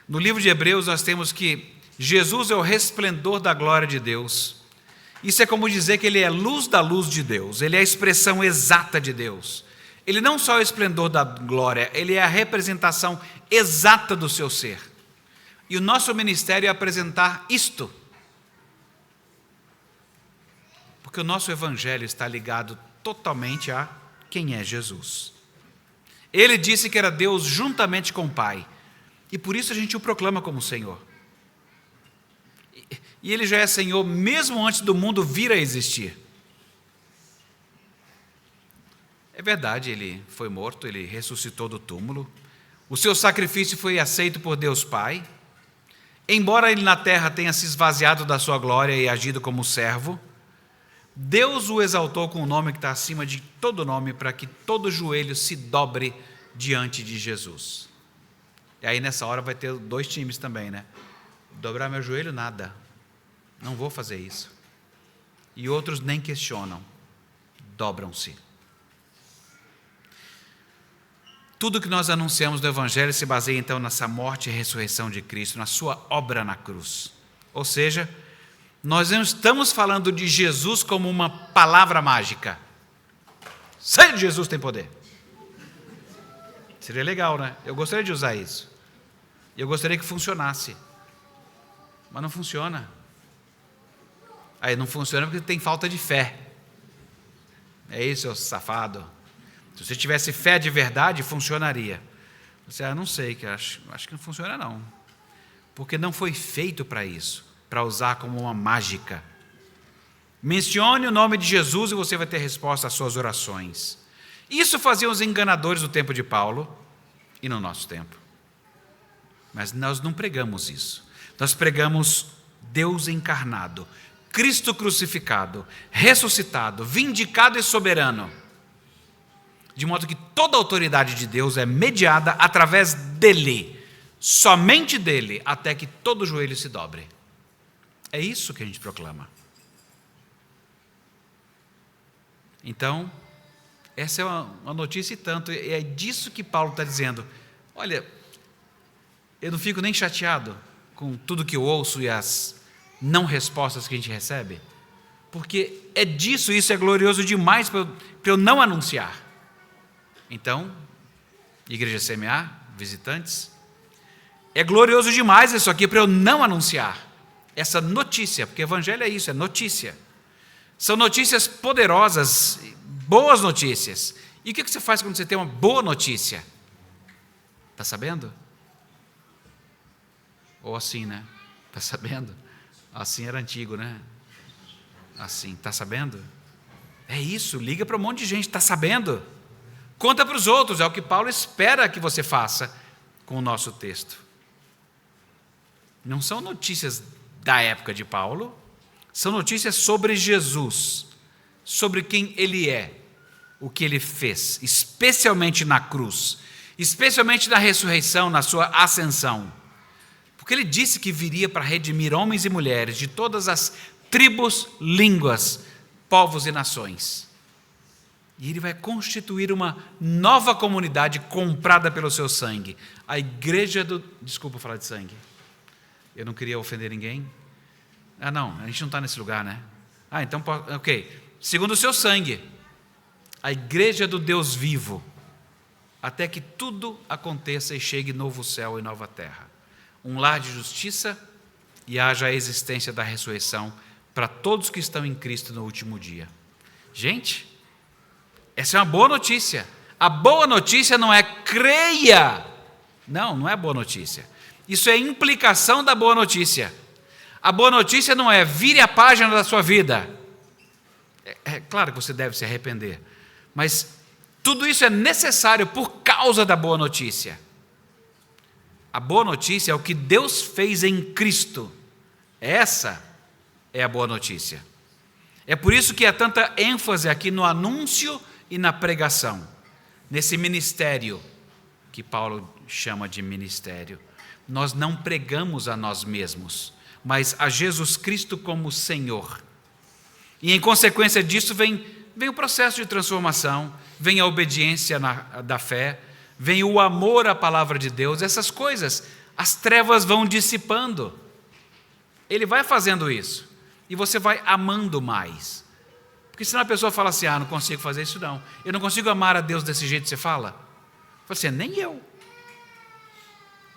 No livro de Hebreus nós temos que Jesus é o resplendor da glória de Deus. Isso é como dizer que Ele é luz da luz de Deus, Ele é a expressão exata de Deus. Ele não só é o esplendor da glória, Ele é a representação exata do seu ser. E o nosso ministério é apresentar isto. Porque o nosso evangelho está ligado totalmente a quem é Jesus. Ele disse que era Deus juntamente com o Pai. E por isso a gente o proclama como Senhor. E Ele já é Senhor mesmo antes do mundo vir a existir. É verdade, Ele foi morto, Ele ressuscitou do túmulo. O seu sacrifício foi aceito por Deus Pai. Embora Ele na terra tenha se esvaziado da sua glória e agido como servo, Deus o exaltou com o nome que está acima de todo nome, para que todo joelho se dobre diante de Jesus. E aí nessa hora vai ter dois times também, né? Dobrar meu joelho, nada. Não vou fazer isso. E outros nem questionam. Dobram-se. Tudo que nós anunciamos do Evangelho se baseia então nessa morte e ressurreição de Cristo, na sua obra na cruz. Ou seja, nós não estamos falando de Jesus como uma palavra mágica. Sangue de Jesus tem poder. Seria legal, né? Eu gostaria de usar isso. E eu gostaria que funcionasse. Mas não funciona. Aí não funciona porque tem falta de fé. É isso, seu safado. Se você tivesse fé de verdade, funcionaria. Você, não sei, acho que não funciona não. Porque não foi feito para isso, para usar como uma mágica. Mencione o nome de Jesus e você vai ter resposta às suas orações. Isso faziam os enganadores do tempo de Paulo e no nosso tempo. Mas nós não pregamos isso. Nós pregamos Deus encarnado, Cristo crucificado, ressuscitado, vindicado e soberano. De modo que toda a autoridade de Deus é mediada através dele, somente dele, até que todo joelho se dobre. É isso que a gente proclama. Então, essa é uma notícia e tanto, e é disso que Paulo está dizendo. Olha, eu não fico nem chateado com tudo que eu ouço e as não respostas que a gente recebe, porque é disso, isso é glorioso demais para eu não anunciar. Então, Igreja CMA, visitantes, é glorioso demais isso aqui para eu não anunciar essa notícia, porque evangelho é isso, é notícia. São notícias poderosas, boas notícias. E o que você faz quando você tem uma boa notícia? Está sabendo? Ou assim, né? Está sabendo? Assim era antigo, né? Assim, está sabendo? É isso, liga para um monte de gente, está sabendo? Conta para os outros, é o que Paulo espera que você faça com o nosso texto. Não são notícias da época de Paulo, são notícias sobre Jesus, sobre quem Ele é, o que Ele fez, especialmente na cruz, especialmente na ressurreição, na sua ascensão. Porque Ele disse que viria para redimir homens e mulheres de todas as tribos, línguas, povos e nações. E Ele vai constituir uma nova comunidade comprada pelo seu sangue. A igreja do... Desculpa falar de sangue. Eu não queria ofender ninguém. Não, a gente não está nesse lugar, né? Então, ok. Segundo o seu sangue, a igreja do Deus vivo, até que tudo aconteça e chegue novo céu e nova terra. Um lar de justiça e haja a existência da ressurreição para todos que estão em Cristo no último dia. Gente, essa é uma boa notícia. A boa notícia não é creia. Não é boa notícia. Isso é implicação da boa notícia. A boa notícia não é vire a página da sua vida. É claro que você deve se arrepender, mas tudo isso é necessário por causa da boa notícia. A boa notícia é o que Deus fez em Cristo. Essa é a boa notícia. É por isso que há tanta ênfase aqui no anúncio e na pregação, nesse ministério que Paulo chama de ministério. Nós não pregamos a nós mesmos, mas a Jesus Cristo como Senhor. E em consequência disso vem o processo de transformação, vem a obediência da fé, vem o amor à palavra de Deus, essas coisas, as trevas vão dissipando. Ele vai fazendo isso, e você vai amando mais. Porque senão a pessoa fala assim, não consigo fazer isso não. Eu não consigo amar a Deus desse jeito que você fala. Fala assim, nem eu.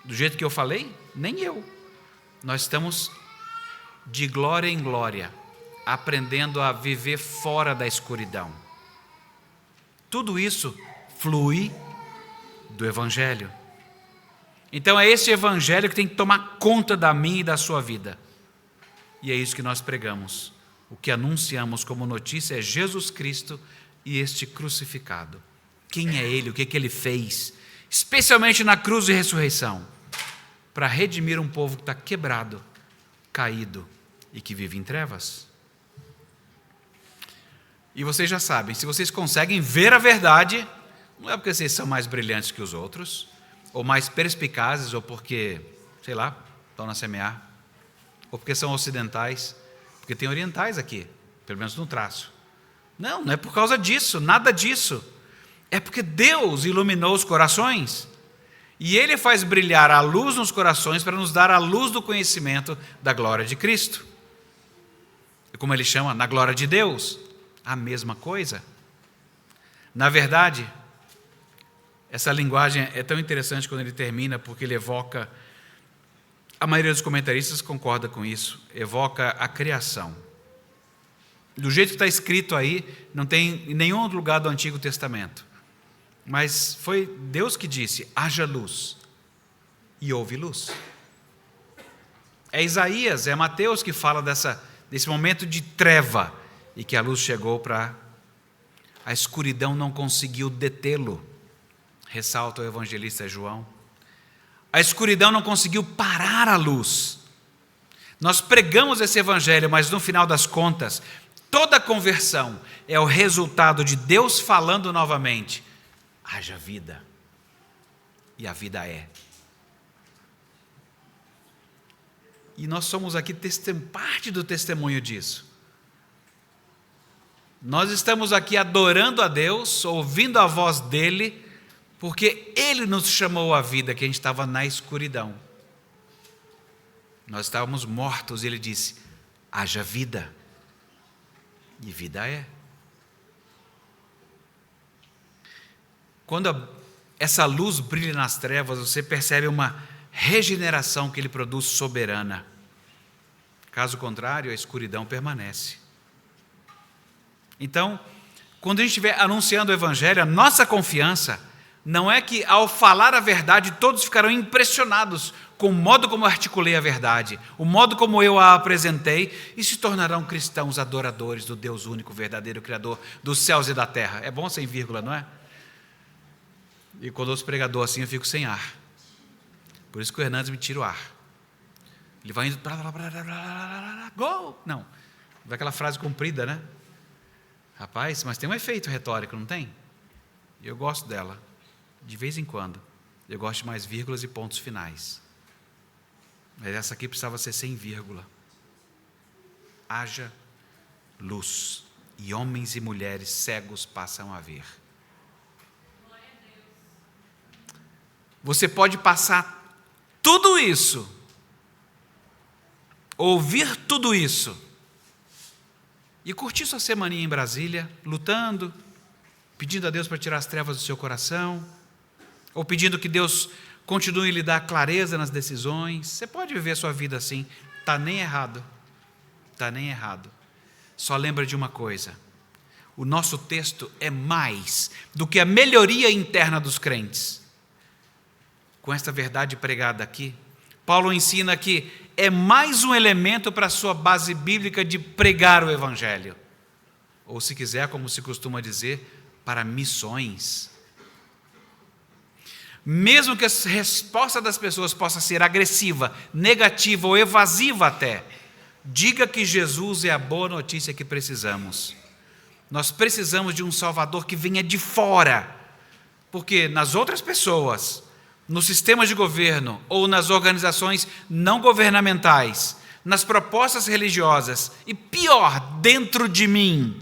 Do jeito que eu falei, nem eu. Nós estamos de glória em glória, aprendendo a viver fora da escuridão. Tudo isso flui do Evangelho. Então é esse Evangelho que tem que tomar conta da minha e da sua vida. E é isso que nós pregamos. O que anunciamos como notícia é Jesus Cristo e este crucificado. Quem é Ele? O que Ele fez? Especialmente na cruz e ressurreição, para redimir um povo que está quebrado, caído e que vive em trevas. E vocês já sabem, se vocês conseguem ver a verdade, não é porque vocês são mais brilhantes que os outros, ou mais perspicazes, ou porque, sei lá, estão na CMA, ou porque são ocidentais, porque tem orientais aqui, pelo menos no traço. Não é por causa disso, nada disso. É porque Deus iluminou os corações, e Ele faz brilhar a luz nos corações para nos dar a luz do conhecimento da glória de Cristo. E como Ele chama, na glória de Deus, a mesma coisa. Na verdade, essa linguagem é tão interessante quando ele termina, porque ele evoca A maioria dos comentaristas concorda com isso, evoca a criação. Do jeito que está escrito aí, não tem em nenhum outro lugar do Antigo Testamento. Mas foi Deus que disse, haja luz, e houve luz. É Isaías, é Mateus que fala desse momento de treva, e que a luz chegou para... A escuridão não conseguiu detê-lo, ressalta o evangelista João. A escuridão não conseguiu parar a luz. Nós pregamos esse evangelho, mas no final das contas, toda conversão é o resultado de Deus falando novamente, haja vida, e a vida é. E nós somos aqui parte do testemunho disso. Nós estamos aqui adorando a Deus, ouvindo a voz dEle, porque Ele nos chamou à vida, que a gente estava na escuridão. Nós estávamos mortos e Ele disse, haja vida, e vida é. Quando essa luz brilha nas trevas, você percebe uma regeneração que Ele produz soberana. Caso contrário, a escuridão permanece. Então, quando a gente estiver anunciando o Evangelho, a nossa confiança não é que ao falar a verdade todos ficarão impressionados com o modo como eu articulei a verdade, o modo como eu a apresentei e se tornarão cristãos adoradores do Deus único, verdadeiro Criador dos céus e da terra. É bom sem vírgula, não é? E quando eu sou pregador assim eu fico sem ar. Por isso que o Hernandes me tira o ar. Ele vai indo, gol! Não, vai aquela frase comprida, né? Rapaz, mas tem um efeito retórico, não tem? Eu gosto dela, de vez em quando. Eu gosto de mais vírgulas e pontos finais. Mas essa aqui precisava ser sem vírgula. Haja luz, e homens e mulheres cegos passam a ver. Você pode passar tudo isso, ouvir tudo isso, e curtir sua semaninha em Brasília, lutando, pedindo a Deus para tirar as trevas do seu coração, ou pedindo que Deus continue a lhe dar clareza nas decisões. Você pode viver a sua vida assim, está nem errado, está nem errado. Só lembra de uma coisa, o nosso texto é mais do que a melhoria interna dos crentes. Com esta verdade pregada aqui, Paulo ensina que é mais um elemento para a sua base bíblica de pregar o Evangelho. Ou se quiser, como se costuma dizer, para missões. Mesmo que a resposta das pessoas possa ser agressiva, negativa ou evasiva até, diga que Jesus é a boa notícia que precisamos. Nós precisamos de um Salvador que venha de fora, porque nas outras pessoas, nos sistemas de governo ou nas organizações não governamentais, nas propostas religiosas e pior, dentro de mim,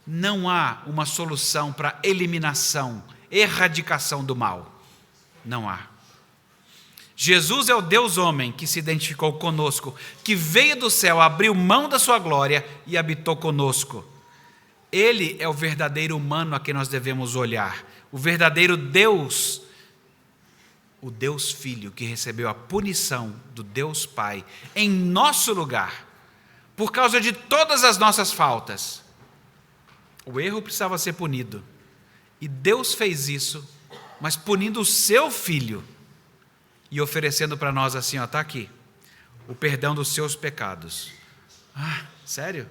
não há uma solução para eliminação, erradicação do mal. Não há. Jesus é o Deus homem que se identificou conosco, que veio do céu, abriu mão da sua glória e habitou conosco. Ele é o verdadeiro humano a quem nós devemos olhar, o verdadeiro Deus, o Deus Filho que recebeu a punição do Deus Pai em nosso lugar, por causa de todas as nossas faltas. O erro precisava ser punido, e Deus fez isso, mas punindo o seu Filho e oferecendo para nós assim, está aqui, o perdão dos seus pecados. Sério?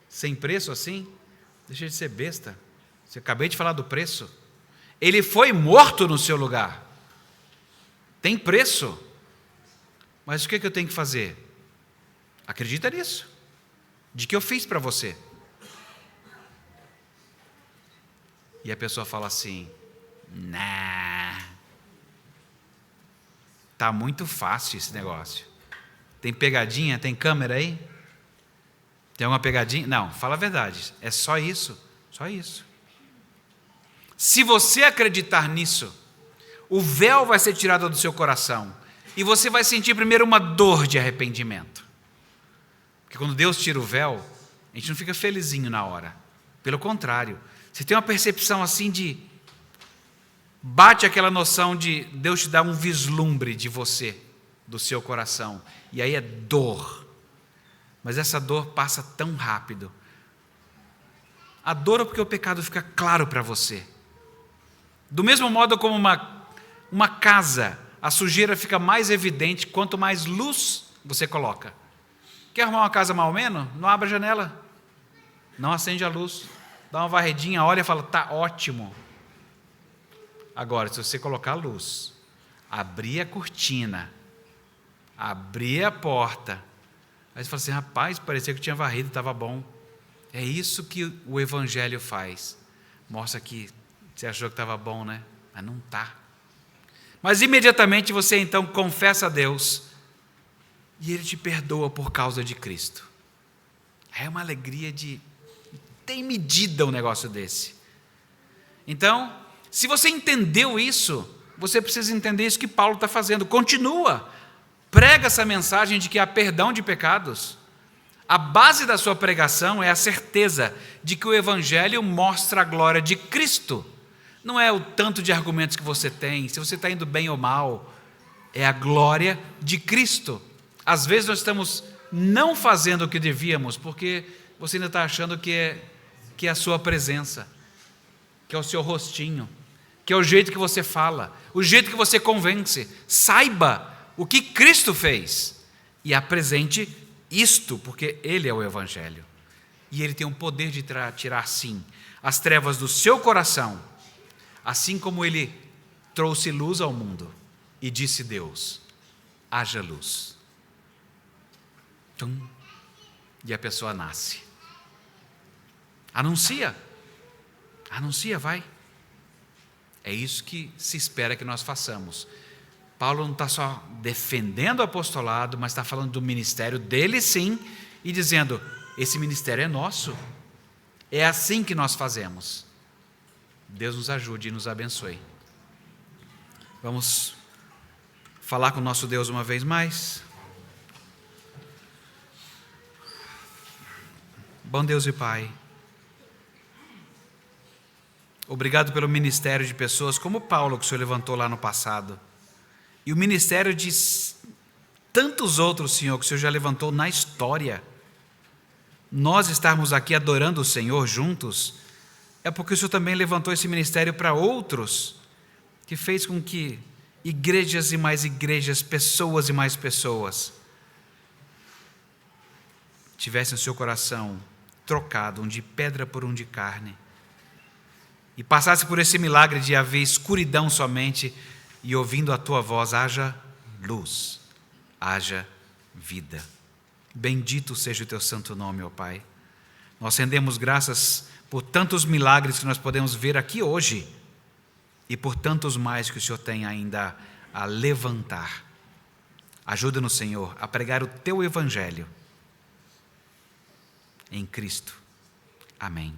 Sem preço assim? Deixa de ser besta. Você acabei de falar do preço. Ele foi morto no seu lugar. Tem preço. Mas o que eu tenho que fazer? Acredita nisso. De que eu fiz para você. E a pessoa fala assim, tá muito fácil esse negócio. Tem pegadinha? Tem câmera aí? Tem alguma pegadinha? Não, fala a verdade. É só isso. Só isso. Se você acreditar nisso, o véu vai ser tirado do seu coração. E você vai sentir primeiro uma dor de arrependimento. Porque quando Deus tira o véu, a gente não fica felizinho na hora. Pelo contrário, você tem uma percepção assim de... Bate aquela noção de Deus te dar um vislumbre de você, do seu coração. E aí é dor. Mas essa dor passa tão rápido. A dor é porque o pecado fica claro para você. Do mesmo modo como uma casa, a sujeira fica mais evidente quanto mais luz você coloca. Quer arrumar uma casa mal menos? Não abre a janela. Não acende a luz. Dá uma varredinha, olha e fala, está ótimo. Agora, se você colocar a luz, abrir a cortina, abrir a porta, aí você fala assim, rapaz, parecia que tinha varrido, estava bom. É isso que o Evangelho faz. Mostra que você achou que estava bom, né? Mas não está. Mas imediatamente você então confessa a Deus e Ele te perdoa por causa de Cristo. É uma alegria de... tem medida um negócio desse. Então, se você entendeu isso, você precisa entender isso que Paulo está fazendo. Continua. Prega essa mensagem de que há perdão de pecados. A base da sua pregação é a certeza de que o Evangelho mostra a glória de Cristo. Não é o tanto de argumentos que você tem, se você está indo bem ou mal. É a glória de Cristo. Às vezes nós estamos não fazendo o que devíamos, porque você ainda está achando que é a sua presença, que é o seu rostinho, que é o jeito que você fala, o jeito que você convence. Saiba o que Cristo fez e apresente isto, porque Ele é o Evangelho. E Ele tem o poder de tirar, sim, as trevas do seu coração, assim como Ele trouxe luz ao mundo e disse Deus, haja luz. Tum, e a pessoa nasce. Anuncia, vai. É isso que se espera que nós façamos. Paulo não está só defendendo o apostolado, mas está falando do ministério dele sim, e dizendo, esse ministério é nosso. É assim que nós fazemos. Deus nos ajude e nos abençoe. Vamos falar com o nosso Deus uma vez mais. Bom Deus e Pai, obrigado pelo ministério de pessoas como Paulo, que o Senhor levantou lá no passado, e o ministério de tantos outros, Senhor, que o Senhor já levantou na história. Nós estarmos aqui adorando o Senhor juntos, é porque o Senhor também levantou esse ministério para outros, que fez com que igrejas e mais igrejas, pessoas e mais pessoas, tivessem o seu coração trocado, um de pedra por um de carne, e passasse por esse milagre de haver escuridão somente, e ouvindo a Tua voz, haja luz, haja vida. Bendito seja o Teu santo nome, ó Pai. Nós rendemos graças por tantos milagres que nós podemos ver aqui hoje, e por tantos mais que o Senhor tem ainda a levantar. Ajuda-nos, Senhor, a pregar o Teu Evangelho, em Cristo. Amém.